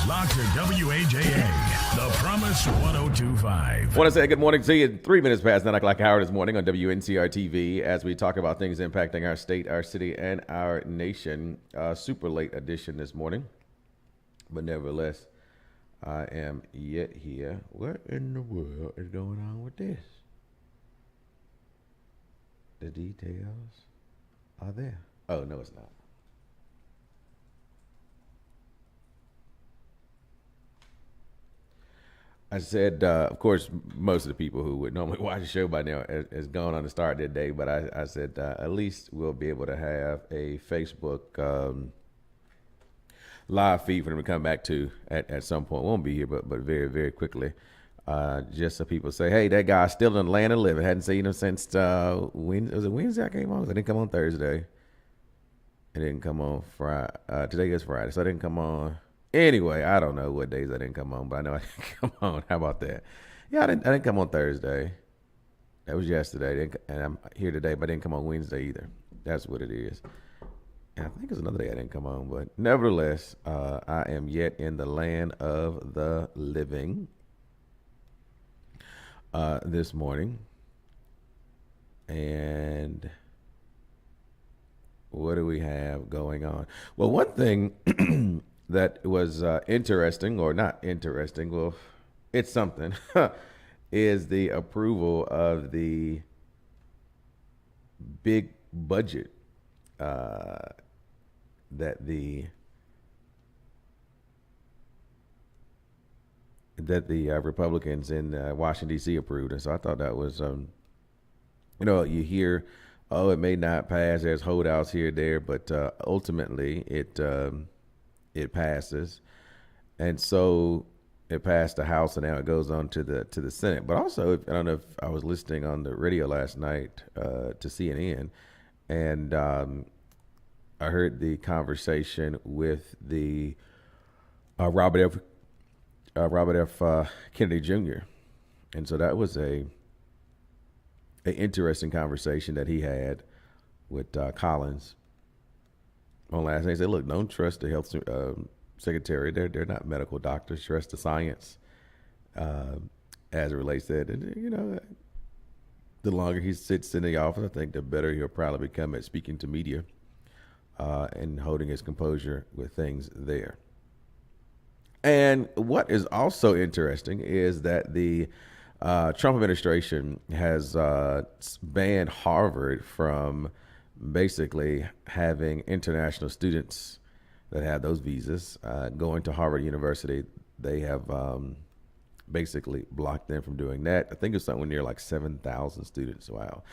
locked to WAJA, The Promise 102.5. I want to say good morning to you. 3 minutes past 9 o'clock hour this morning on Wncr-Tv as we talk about things impacting our state, our city, and our nation. Super late edition this morning, but nevertheless, I am yet here. What in the world is going on with this? The details are there. Oh, no, it's not. I said, of course, most of the people who would normally watch the show by now has gone on to start their day, but I said at least we'll be able to have a Facebook live feed for them to come back to at some point. Won't be here, but very, very quickly. Just so people say, hey, that guy's still in the land of living. Hadn't seen him since, was it Wednesday I came on? I didn't come on Thursday. I didn't come on Friday. Today is Friday, so I didn't come on. Anyway, I don't know what days I didn't come on, but I know I didn't come on. How about that? Yeah, I didn't come on Thursday. That was yesterday. And I'm here today, but I didn't come on Wednesday either. That's what it is. And I think it's another day I didn't come on. But nevertheless, I am yet in the land of the living this morning. And what do we have going on? Well, one thing that was interesting, or not interesting, well, it's something, is the approval of the big budget that the Republicans in Washington, D.C. approved. And so I thought that was, you hear, oh, it may not pass, there's holdouts here, there, but ultimately it passes. And so it passed the House, and now it goes on to the Senate. But also, I don't know if I was listening on the radio last night to CNN, and I heard the conversation with the Robert F. Kennedy Jr. And so that was a interesting conversation that he had with Collins on last night. He said, look, don't trust the health secretary. They're not medical doctors. Trust the science as it relates to it. And, the longer he sits in the office, I think the better he'll probably become at speaking to media and holding his composure with things there. And what is also interesting is that the Trump administration has banned Harvard from basically having international students that have those visas going to Harvard University. They have basically blocked them from doing that. I think it's somewhere near like 7,000 students. Wow.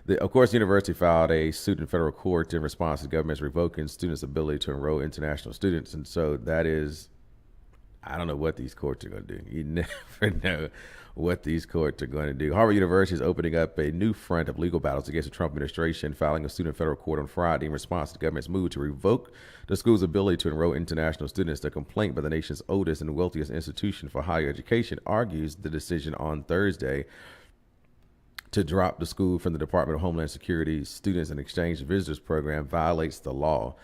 Of course, the university filed a suit in federal court in response to the government's revoking students' ability to enroll international students. And so that is, I don't know what these courts are going to do. You never know what these courts are going to do. Harvard University is opening up a new front of legal battles against the Trump administration, filing a suit in federal court on Friday in response to the government's move to revoke the school's ability to enroll international students. The complaint by the nation's oldest and wealthiest institution for higher education argues the decision on Thursday to drop the school from the Department of Homeland Security's Students and Exchange Visitors Program violates the law.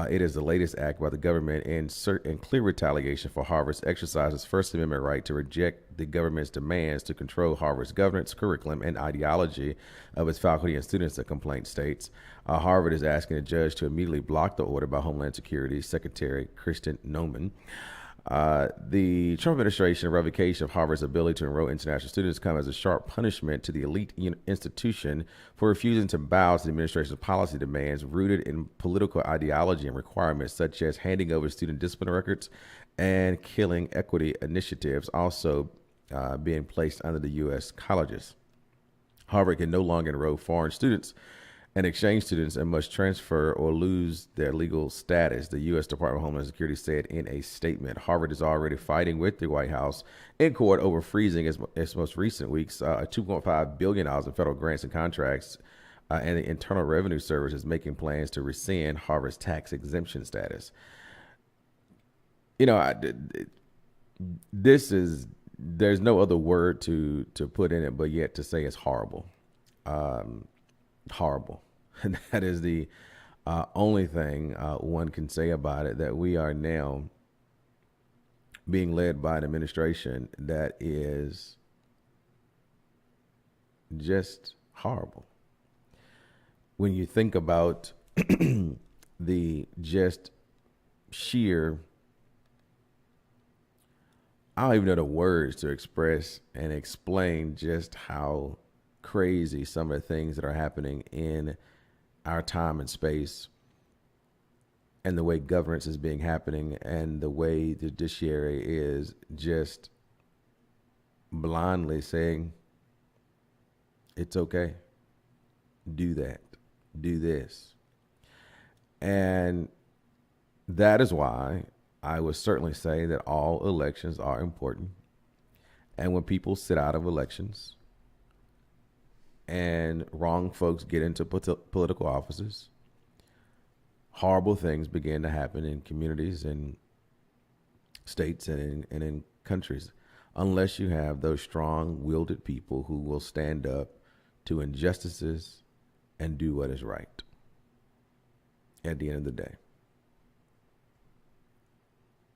It is the latest act by the government in clear retaliation for Harvard's exercise its First Amendment right to reject the government's demands to control Harvard's governance, curriculum, and ideology of its faculty and students, the complaint states. Harvard is asking a judge to immediately block the order by Homeland Security Secretary Kristen Noman. The Trump administration revocation of Harvard's ability to enroll international students come as a sharp punishment to the elite institution for refusing to bow to the administration's policy demands rooted in political ideology and requirements such as handing over student discipline records and killing equity initiatives also being placed under the U.S. colleges. Harvard can no longer enroll foreign students and exchange students and must transfer or lose their legal status, the U.S. Department of Homeland Security said in a statement. Harvard is already fighting with the White House in court over freezing its most recent weeks $2.5 billion in federal grants and contracts, and the Internal Revenue Service is making plans to rescind Harvard's tax exemption status. There's no other word to put in it, but yet to say it's horrible. Horrible. And that is the only thing one can say about it, that we are now being led by an administration that is just horrible. When you think about the just sheer, I don't even know the words to express and explain just how crazy some of the things that are happening in our time and space, and the way governance is being happening, and the way the judiciary is just blindly saying, it's okay, do that, do this. And that is why I would certainly say that all elections are important. And when people sit out of elections and wrong folks get into political offices, horrible things begin to happen in communities and states and in countries, unless you have those strong-willed people who will stand up to injustices and do what is right at the end of the day.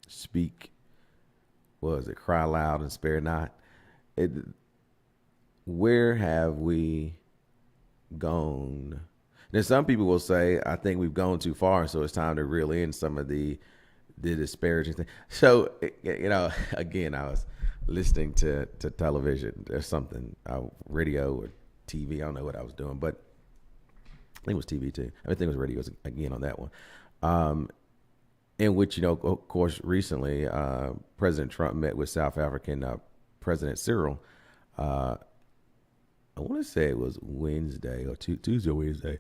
Speak, what was it, cry loud and spare not. Where have we gone? Now, some people will say, I think we've gone too far, so it's time to reel in some of the disparaging things. So, again, I was listening to television or something, radio or TV. I don't know what I was doing, but I think it was TV too. I think it was radio again on that one. In which, of course, recently, President Trump met with South African President Cyril. I want to say it was Wednesday or Tuesday or Wednesday,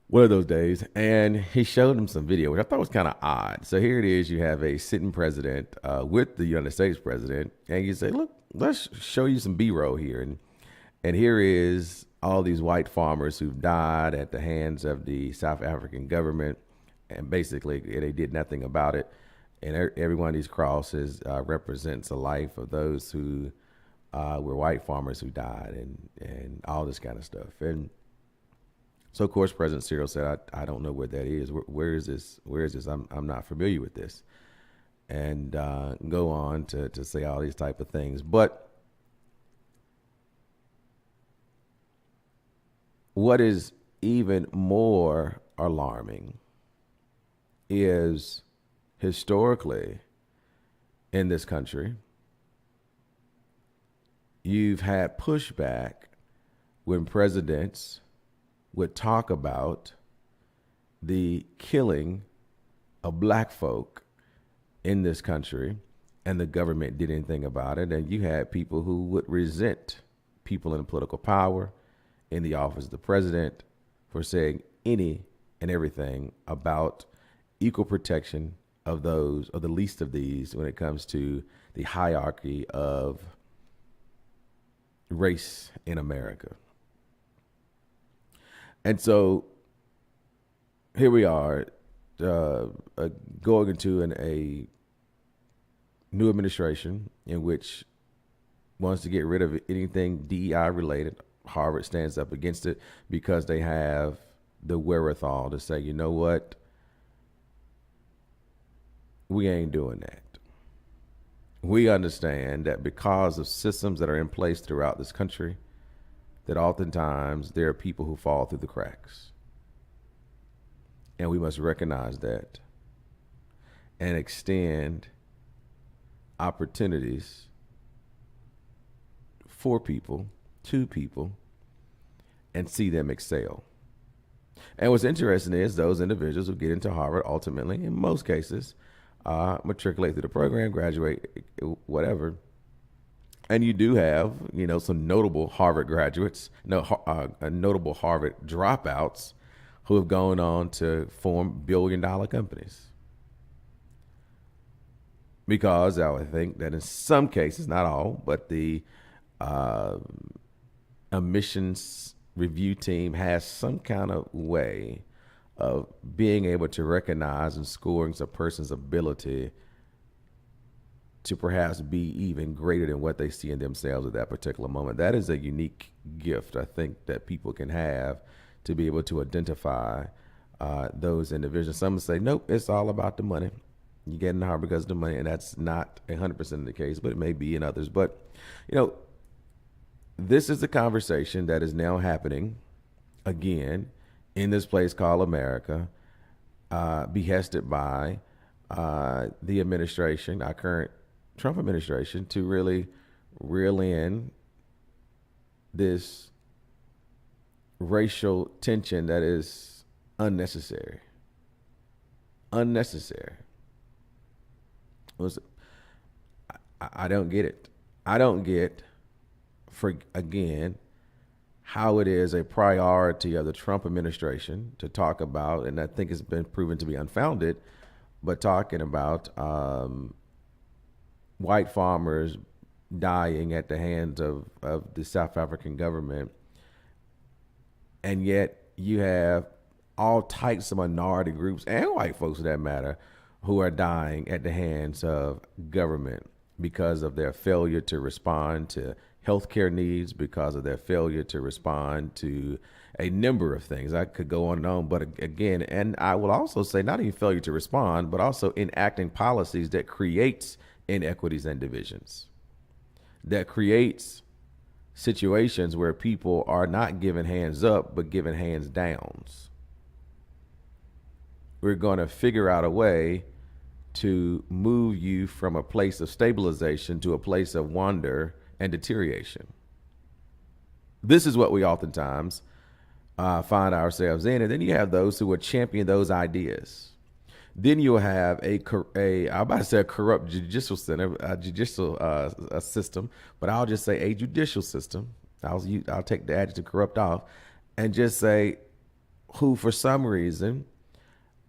one of those days. And he showed him some video, which I thought was kind of odd. So here it is. You have a sitting president with the United States president. And you say, look, let's show you some B-roll here. And here is all these white farmers who've died at the hands of the South African government. And basically, they did nothing about it. And every one of these crosses represents a life of those who were white farmers who died and all this kind of stuff. And so, of course, President Cyril said, I don't know what that is. Where is this? Where is this? I'm not familiar with this. And go on to say all these type of things. But what is even more alarming is historically in this country, you've had pushback when presidents would talk about the killing of black folk in this country, and the government did anything about it. And you had people who would resent people in political power in the office of the president for saying any and everything about equal protection of those, or the least of these, when it comes to the hierarchy of race in America. And so here we are going into a new administration in which wants to get rid of anything DEI related. Harvard stands up against it because they have the wherewithal to say, you know what? We ain't doing that. We understand that because of systems that are in place throughout this country, that oftentimes there are people who fall through the cracks. And we must recognize that and extend opportunities for people, to people, and see them excel. And what's interesting is those individuals who get into Harvard ultimately, in most cases, matriculate through the program, graduate, whatever. And you do have, some notable Harvard graduates, notable Harvard dropouts who have gone on to form billion-dollar companies. Because I would think that in some cases, not all, but the admissions review team has some kind of way of being able to recognize and scoring a person's ability to perhaps be even greater than what they see in themselves at that particular moment. That is a unique gift, I think, that people can have to be able to identify those individuals. Some say, nope, it's all about the money. You get in the harbor because of the money, and that's not 100% the case, but it may be in others. But, you know, this is the conversation that is now happening again in this place called America, behested by the administration, our current Trump administration, to really reel in this racial tension that is unnecessary. Unnecessary. I don't get it. I don't get, for again, how it is a priority of the Trump administration to talk about, and I think it's been proven to be unfounded, but talking about white farmers dying at the hands of the South African government. And yet you have all types of minority groups and white folks for that matter who are dying at the hands of government because of their failure to respond to healthcare needs, because of their failure to respond to a number of things. I could go on and on, but again, and I will also say not even failure to respond, but also enacting policies that creates inequities and divisions, that creates situations where people are not given hands up, but given hands downs. We're going to figure out a way to move you from a place of stabilization to a place of wonder and deterioration. This is what we oftentimes find ourselves in. And then you have those who would champion those ideas. Then you'll have I'm about to say a corrupt judicial center, a system, but I'll just say a judicial system. I'll take the adjective corrupt off and just say who for some reason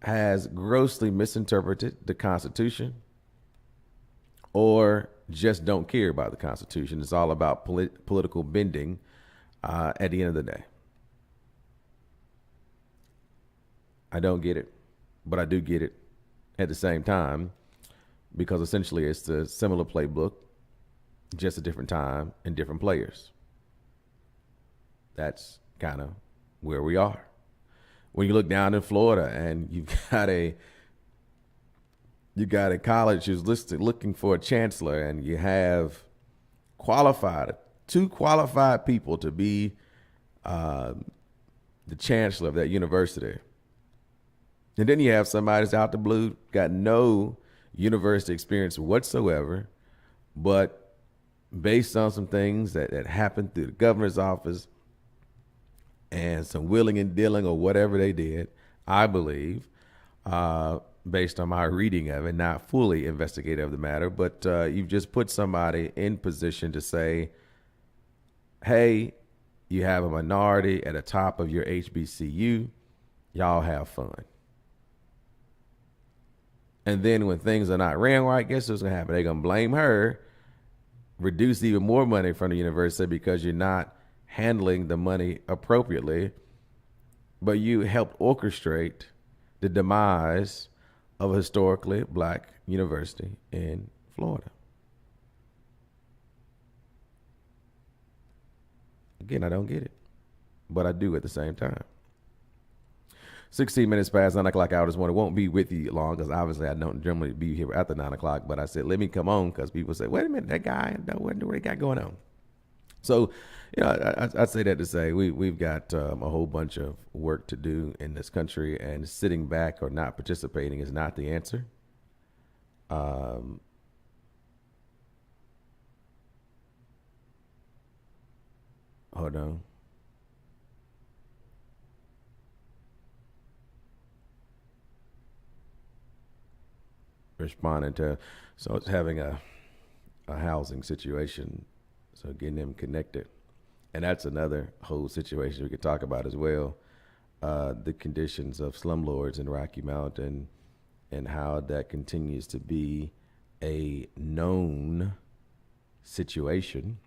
has grossly misinterpreted the Constitution or just don't care about the Constitution. It's all about political bending at the end of the day. I don't get it, but I do get it at the same time, because essentially it's the similar playbook, just a different time and different players. That's kind of where we are. When you look down in Florida and you've got a college who's looking for a chancellor, and you have two qualified people to be the chancellor of that university. And then you have somebody that's out the blue, got no university experience whatsoever, but based on some things that happened through the governor's office and some willing and dealing or whatever they did, I believe, based on my reading of it, not fully investigative of the matter, but you've just put somebody in position to say, hey, you have a minority at the top of your HBCU, y'all have fun. And then when things are not ran right, guess what's going to happen? They're going to blame her, reduce even more money from the university because you're not handling the money appropriately, but you helped orchestrate the demise of a historically black university in Florida. Again, I don't get it, but I do at the same time. 16 minutes past 9 o'clock hour this morning. Won't be with you long because obviously I don't generally be here after 9 o'clock, but I said, let me come on because people say, wait a minute, that guy, what do they got going on? So, I say that to say we've got a whole bunch of work to do in this country, and sitting back or not participating is not the answer. Hold on. Responding to, so it's having a housing situation, so getting them connected, and that's another whole situation we could talk about as well. The conditions of slumlords in Rocky Mountain and how that continues to be a known situation,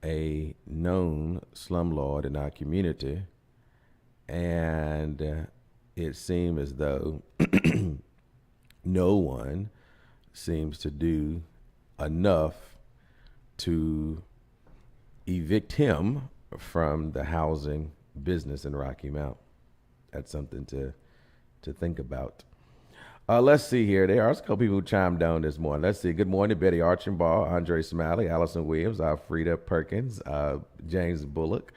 a known slumlord in our community, and it seems as though no one seems to do enough to evict him from the housing business in Rocky Mount. That's something to think about. Let's see here. There are a couple people who chimed down this morning. Let's see. Good morning, Betty Archambault, Andre Smalley, Allison Williams, Alfreda Perkins, James Bullock,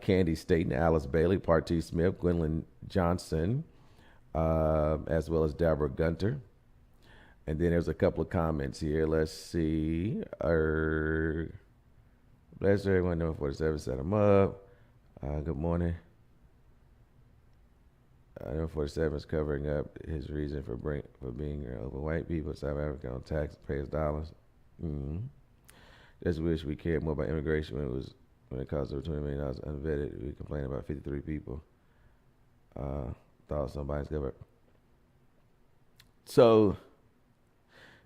Candy Staten, Alice Bailey, Party Smith, Gwendolyn Johnson, as well as Deborah Gunter. And then there's a couple of comments here. Let's see. Bless everyone, number 47 set them up. Good morning. Number 47 is covering up his reason for being over white people, South Africa on taxpayers' dollars. Mm-hmm. Just wish we cared more about immigration when it cost over $20 million unvetted. We complained about 53 people. Thought somebody's covered. So,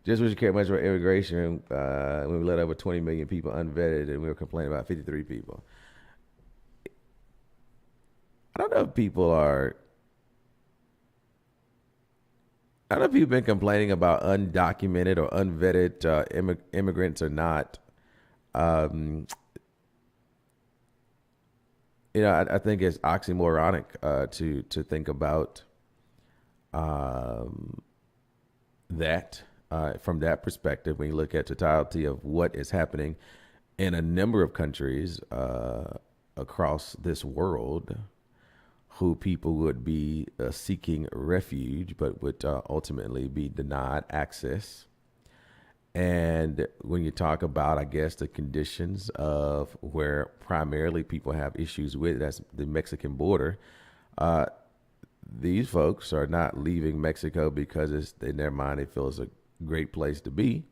just wish we cared much about immigration when we let over 20 million people unvetted and we were complaining about 53 people. I don't know if people have been complaining about undocumented or unvetted immigrants or not. I think it's oxymoronic to think about that from that perspective. When you look at totality of what is happening in a number of countries across this world, who people would be seeking refuge, but would ultimately be denied access. And when you talk about, I guess, the conditions of where primarily people have issues with, that's the Mexican border, these folks are not leaving Mexico because it's, in their mind they feel it's a great place to be.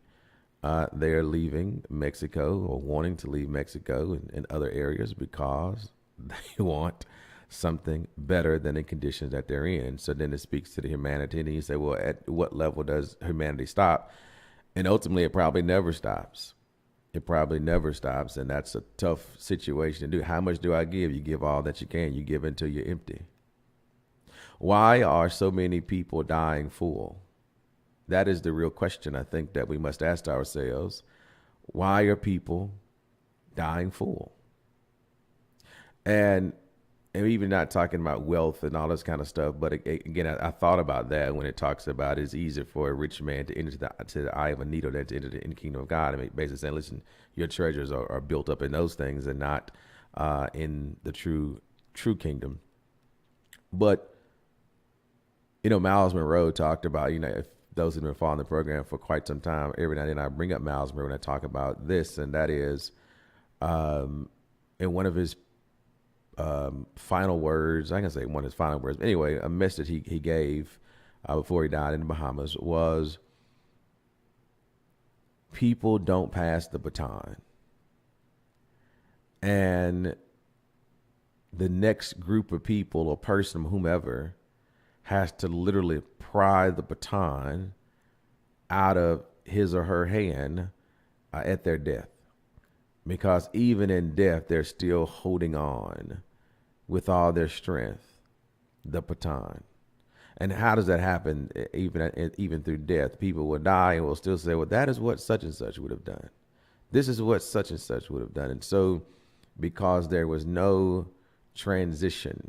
They're leaving Mexico or wanting to leave Mexico and other areas because they want something better than the conditions that they're in. So then it speaks to the humanity. And you say, well, at what level does humanity stop? And ultimately, it probably never stops. It probably never stops. And that's a tough situation to do. How much do I give? You give all that you can. You give until you're empty. Why are so many people dying full? That is the real question, I think, that we must ask ourselves. Why are people dying full? And even not talking about wealth and all this kind of stuff, but again, I thought about that when it talks about it's easier for a rich man to enter to the eye of a needle than to enter the kingdom of God. I mean, basically saying, listen, your treasures are built up in those things and not in the true kingdom. But, Miles Monroe talked about, if those who've been following the program for quite some time, every now and then I bring up Miles Monroe when I talk about this, and that is in one of his final words, I can say one of his final words. Anyway, a message he gave before he died in the Bahamas was, people don't pass the baton. And the next group of people or person, whomever, has to literally pry the baton out of his or her hand at their death. Because even in death, they're still holding on with all their strength, the baton. And how does that happen? Even through death, people will die and will still say, well, that is what such and such would have done. This is what such and such would have done. And so because there was no transfer,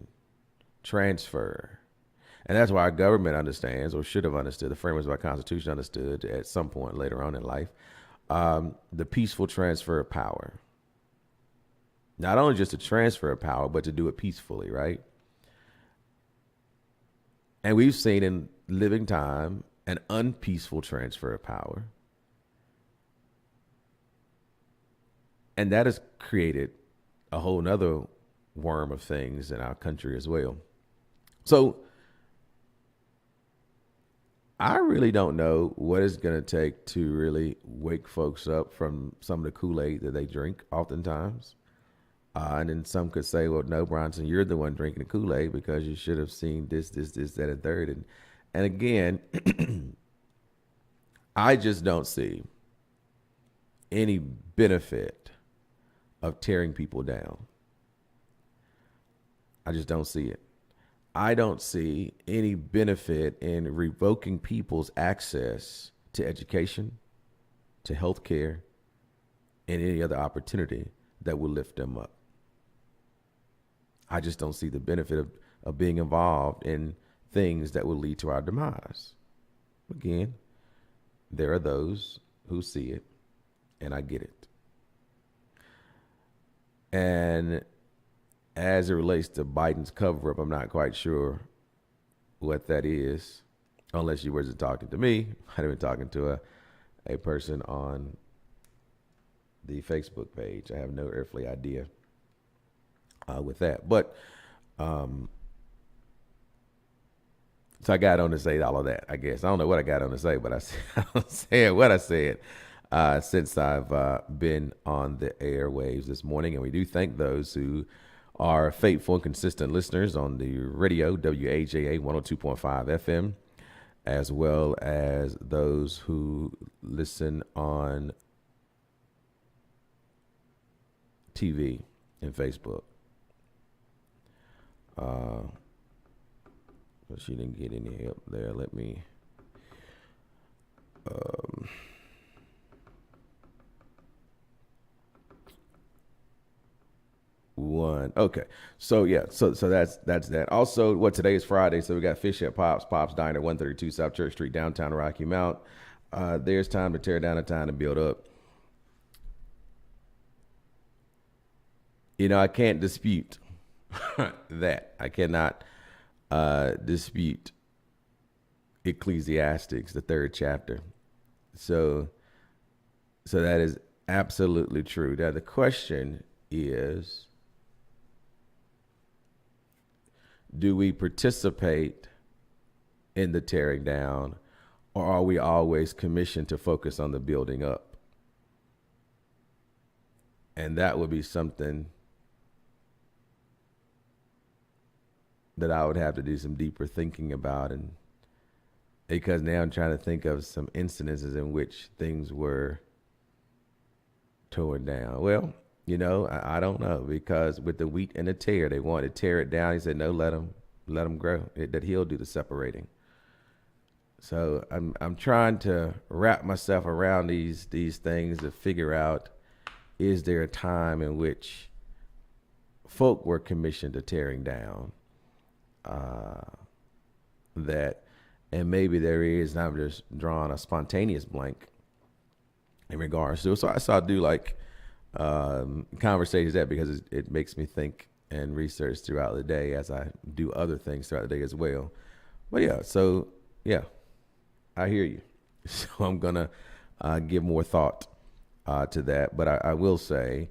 and that's why our government understands, or should have understood, the framers of our Constitution understood at some point later on in life, the peaceful transfer of power. Not only just to transfer of power, but to do it peacefully, right? And we've seen in living time an unpeaceful transfer of power. And that has created a whole nother worm of things in our country as well. So I really don't know what it's going to take to really wake folks up from some of the Kool-Aid that they drink oftentimes. And then some could say, well, no, Bronson, you're the one drinking the Kool-Aid because you should have seen this, that, and third. And again, I just don't see any benefit of tearing people down. I just don't see it. I don't see any benefit in revoking people's access to education, to health care, and any other opportunity that will lift them up. I just don't see the benefit of being involved in things that will lead to our demise. again, there are those who see it, and I get it. And as it relates to Biden's cover up, I'm not quite sure what that is, unless you were just talking to me. I'd have been talking to a person on the Facebook page. I have no earthly idea with that. But so I got on to say all of that, I guess. I don't know what I got on to say, but I said what I said since I've been on the airwaves this morning. And we do thank those who are faithful and consistent listeners on the radio, WAJA 102.5 FM, as well as those who listen on TV and Facebook. But she didn't get any help there. Let me. Okay. So yeah, so that's that. Also, what today is Friday, so we got Fish at Pop's Diner, 132 South Church Street, downtown Rocky Mount. There's time to tear down and time to build up. You know, I can't dispute that. I cannot dispute Ecclesiastes, the 3rd chapter. So that is absolutely true. Now the question is, do we participate in the tearing down, or are we always commissioned to focus on the building up? And that would be something that I would have to do some deeper thinking about, and because now I'm trying to think of some incidences in which things were torn down. Well, you know, I don't know, because with the wheat and the tare, they wanted to tear it down. He said, no, let them grow. That he'll do the separating. So I'm trying to wrap myself around these things to figure out, is there a time in which folk were commissioned to tearing down that, and maybe there is, and I'm just drawing a spontaneous blank in regards to it. So I do like conversations that, because it makes me think and research throughout the day, as I do other things throughout the day as well. But yeah, I hear you. So I'm gonna give more thought to that. But I will say,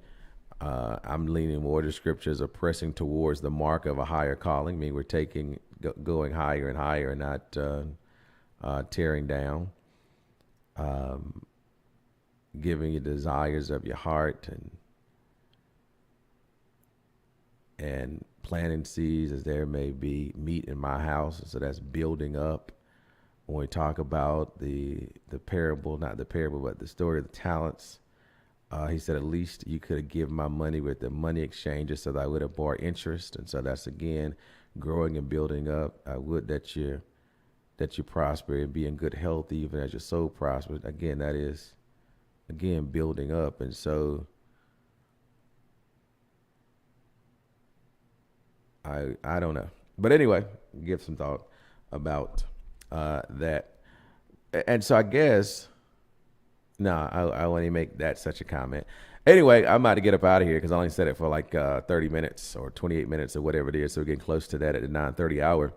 I'm leaning more to scriptures of pressing towards the mark of a higher calling. I mean, we're going higher and higher, and not tearing down. Giving you desires of your heart, and planting seeds as there may be meat in my house. So that's building up. When we talk about the parable, not the parable, but the story of the talents, he said, at least you could have given my money with the money exchanges, so that I would have bore interest. And so that's, again, growing and building up. I would that you prosper and be in good health, even as your soul prospers. Again, that is, again, building up. And so I don't know. But anyway, give some thought about that. And so I guess, I want to make that such a comment. Anyway, I'm about to get up out of here, because I only said it for like 30 minutes or 28 minutes or whatever it is. So we're getting close to that at the 9:30 hour.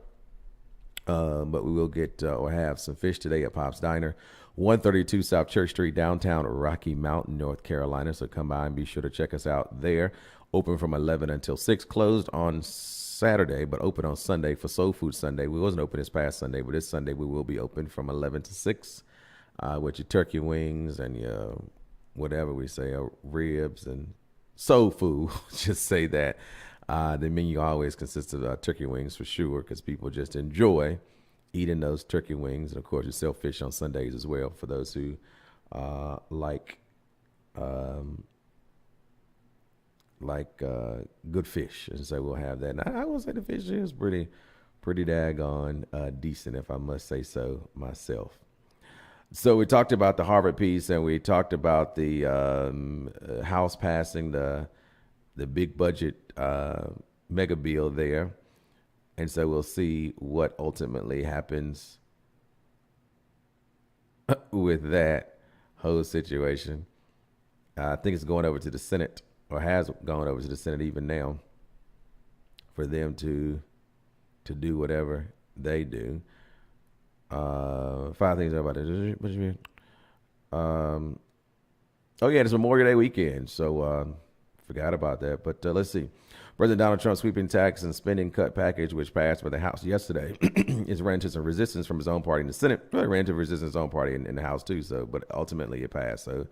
But we will get or have some fish today at Pop's Diner, 132 South Church Street, downtown Rocky Mount, North Carolina. So come by and be sure to check us out there. Open from 11 until 6, closed on Saturday, but open on Sunday for Soul Food Sunday. We wasn't open this past Sunday, but this Sunday we will be open from 11 to 6 with your turkey wings and your whatever we say, ribs and soul food. Just say that. The menu always consists of turkey wings for sure, because people just enjoy eating those turkey wings. And of course, you sell fish on Sundays as well for those who like good fish. And so we'll have that. And I will say the fish is pretty daggone decent, if I must say so myself. So we talked about the Harvard piece, and we talked about the House passing the big budget mega bill there. And so we'll see what ultimately happens with that whole situation. I think it's going over to the Senate, or has gone over to the Senate even now, for them to do whatever they do. Five things about it. What do you mean? Oh yeah, it's Memorial Day weekend, so forgot about that. But let's see. President Donald Trump's sweeping tax and spending cut package, which passed by the House yesterday, is ran into some resistance from his own party in the Senate. Well, it ran into resistance in his own party in the House too. So, but ultimately it passed. So,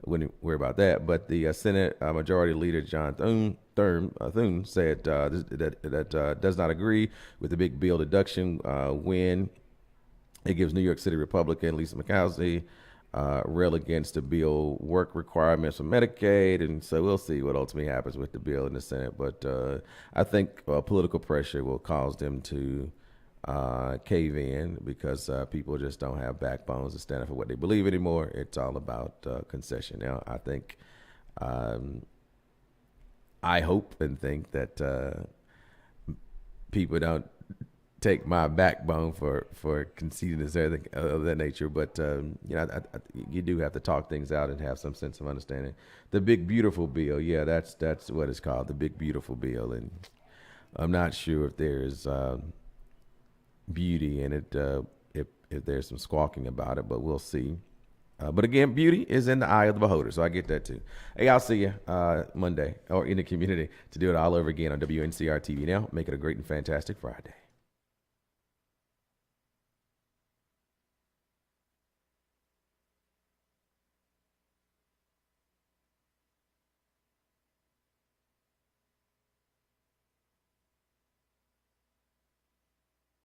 wouldn't worry about that. But the Senate Majority Leader John Thune said that does not agree with the big bill deduction when it gives New York City Republican Lisa Murkowski rail against the bill work requirements for Medicaid, and so we'll see what ultimately happens with the bill in the Senate. But I think political pressure will cause them to cave in, because people just don't have backbones to stand up for what they believe anymore. It's all about concession. Now, I think, I hope and think that people don't take my backbone for conceding this everything of that nature. But you do have to talk things out and have some sense of understanding. The big beautiful bill, yeah, that's what it's called, the big beautiful bill, and I'm not sure if there's beauty in it, if there's some squawking about it, but we'll see. But again, beauty is in the eye of the beholder, so I get that too. Hey, I'll see you Monday, or in the community, to do it all over again on WNCR TV Now. Make it a great and fantastic Friday.